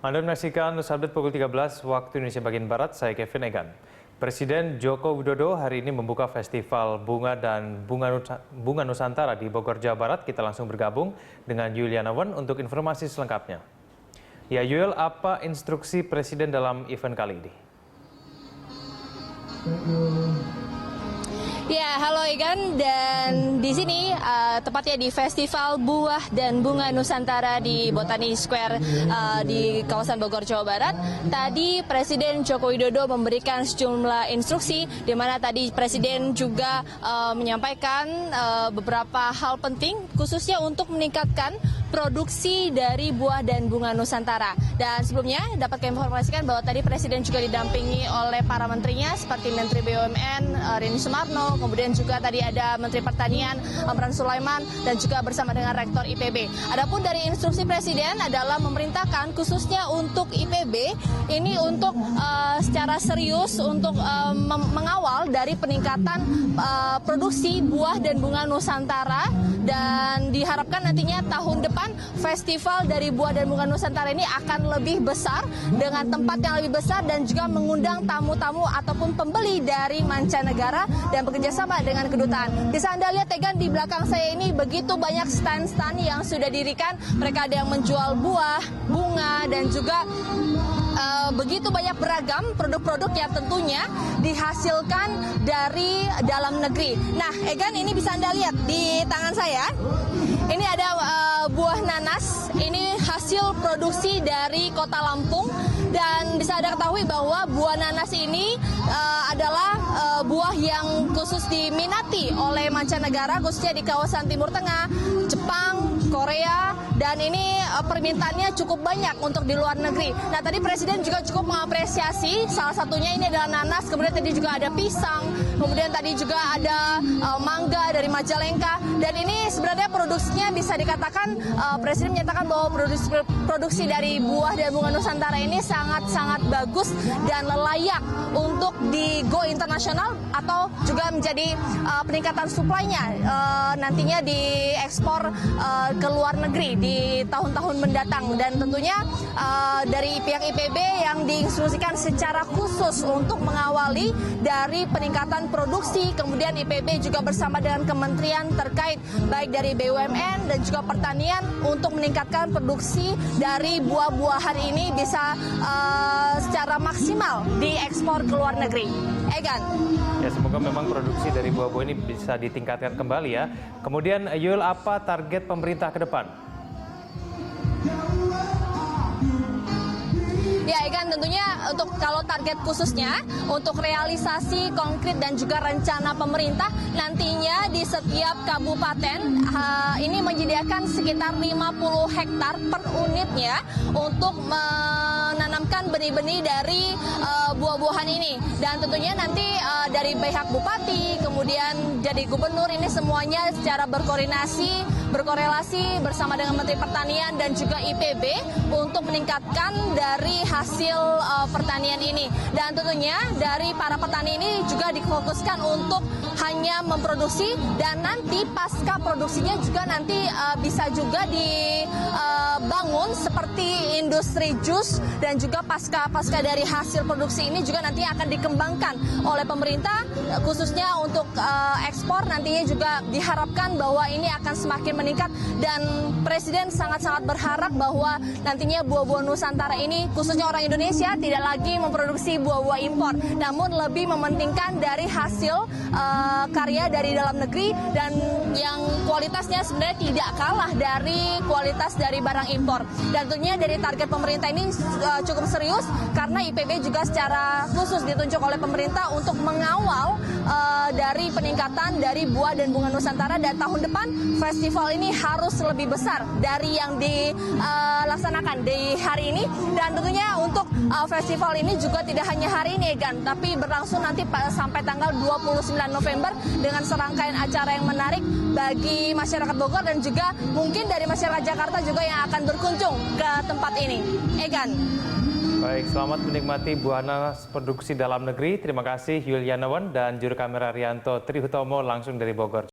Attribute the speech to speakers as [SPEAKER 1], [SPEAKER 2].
[SPEAKER 1] Anda menyaksikan News Update pukul 13 waktu Indonesia bagian Barat, saya Kevin Egan. Presiden Joko Widodo hari ini membuka Festival Bunga dan Bunga Nusantara di Bogor, Jawa Barat. Kita langsung bergabung dengan Yuliana Wan untuk informasi selengkapnya. Ya Yul, apa instruksi Presiden dalam event kali ini?
[SPEAKER 2] Ya, halo Egan, dan di sini tepatnya di Festival Buah dan Bunga Nusantara di Botani Square di kawasan Bogor, Jawa Barat. Tadi Presiden Joko Widodo memberikan sejumlah instruksi, di mana tadi Presiden juga menyampaikan beberapa hal penting, khususnya untuk meningkatkan produksi dari buah dan bunga Nusantara. Dan sebelumnya dapat kami informasikan bahwa tadi Presiden juga didampingi oleh para menterinya seperti Menteri BUMN Rini Sumarno, kemudian juga tadi ada Menteri Pertanian Amran Sulaiman dan juga bersama dengan Rektor IPB. Adapun dari instruksi Presiden adalah memerintahkan khususnya untuk IPB ini untuk secara serius untuk mengawal dari peningkatan produksi buah dan bunga Nusantara, dan diharapkan nantinya tahun depan festival dari buah dan bunga Nusantara ini akan lebih besar dengan tempat yang lebih besar dan juga mengundang tamu-tamu ataupun pembeli dari mancanegara dan bekerjasama dengan kedutaan. Bisa Anda lihat Tegan, di belakang saya ini begitu banyak stand-stand yang sudah didirikan. Mereka ada yang menjual buah, bunga, dan juga begitu banyak beragam produk-produk yang tentunya dihasilkan dari dalam negeri. Nah, Egan, ini bisa Anda lihat di tangan saya. Ini ada buah nanas, ini hasil produksi dari Kota Lampung, dan bisa Anda ketahui bahwa buah nanas ini adalah buah yang khusus diminati oleh mancanegara, khususnya di kawasan Timur Tengah, Jepang, Korea, dan ini permintaannya cukup banyak untuk di luar negeri. Nah, tadi Presiden juga cukup mengapresiasi, salah satunya ini adalah nanas, kemudian tadi juga ada pisang, kemudian tadi juga ada mangga dari Majalengka, dan ini sebenarnya produksinya bisa dikatakan Presiden menyatakan bahwa produksi dari buah dan bunga Nusantara ini sangat-sangat bagus dan layak untuk di go internasional atau juga menjadi peningkatan suplainya nantinya diekspor ke luar negeri di tahun-tahun mendatang. Dan tentunya dari pihak IPB yang diinstruksikan secara khusus untuk mengawali dari peningkatan produksi, kemudian IPB juga bersama dengan kementerian terkait baik dari BUMN dan juga pertanian untuk meningkatkan produksi dari buah-buahan ini bisa secara maksimal diekspor ke luar negeri. Egan.
[SPEAKER 1] Ya, semoga memang produksi dari buah-buah ini bisa ditingkatkan kembali ya. Kemudian Yul, apa target pemerintah ke depan?
[SPEAKER 2] Ya, Egan, tentunya untuk kalau target khususnya untuk realisasi konkret dan juga rencana pemerintah nantinya di setiap kabupaten ini menyediakan sekitar 50 hektar per unitnya untuk menanamkan benih-benih dari buah-buahan ini. Dan tentunya nanti dari pihak bupati, kemudian jadi gubernur, ini semuanya secara berkorelasi bersama dengan Menteri Pertanian dan juga IPB untuk meningkatkan dari hasil pertanian ini. Dan tentunya dari para petani ini juga difokuskan untuk hanya memproduksi, dan nanti pasca produksinya juga nanti bisa juga dibangun seperti industri jus, dan juga pasca dari hasil produksi ini juga nanti akan dikembangkan oleh pemerintah khususnya untuk ekspor. Nantinya juga diharapkan bahwa ini akan semakin meningkat, dan Presiden sangat-sangat berharap bahwa nantinya buah-buah Nusantara ini khususnya orang Indonesia tidak lagi memproduksi buah-buah impor, namun lebih mementingkan dari hasil karya dari dalam negeri dan yang kualitasnya sebenarnya tidak kalah dari kualitas dari barang impor. Dan tentunya dari target pemerintah ini cukup serius karena IPB juga secara khusus ditunjuk oleh pemerintah untuk mengawal dari peningkatan dari buah dan bunga Nusantara, dan tahun depan festival ini harus lebih besar dari yang dilaksanakan di hari ini. Dan tentunya untuk festival ini juga tidak hanya hari ini, Egan, tapi berlangsung nanti sampai tanggal 29 November dengan serangkaian acara yang menarik bagi masyarakat Bogor dan juga mungkin dari masyarakat Jakarta juga yang akan berkunjung ke tempat ini. Egan.
[SPEAKER 1] Baik, selamat menikmati buah nanas produksi dalam negeri. Terima kasih Yuliana Wan dan juru kamera Rianto Trihutomo langsung dari Bogor.